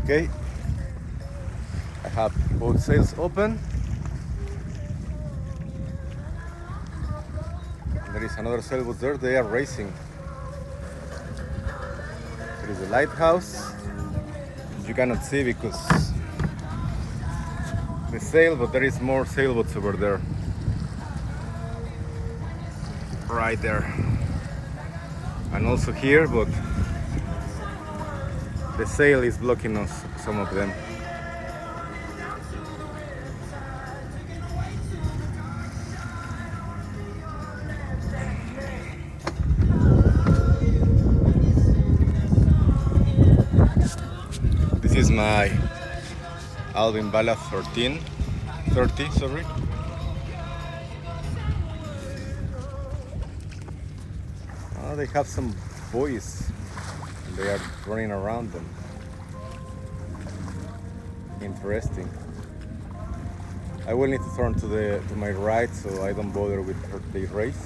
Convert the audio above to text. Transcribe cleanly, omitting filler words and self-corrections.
Okay, I have both sails open. There is another sailboat there, they are racing. There is a lighthouse. You cannot see because the sail, but there is more sailboats over there. Right there. And also here, but the sail is blocking us, some of them. This is my Albin Ballad 30, sorry. Oh, they have some boys. They are running around them. Interesting. I will need to turn to my right so I don't bother with the race.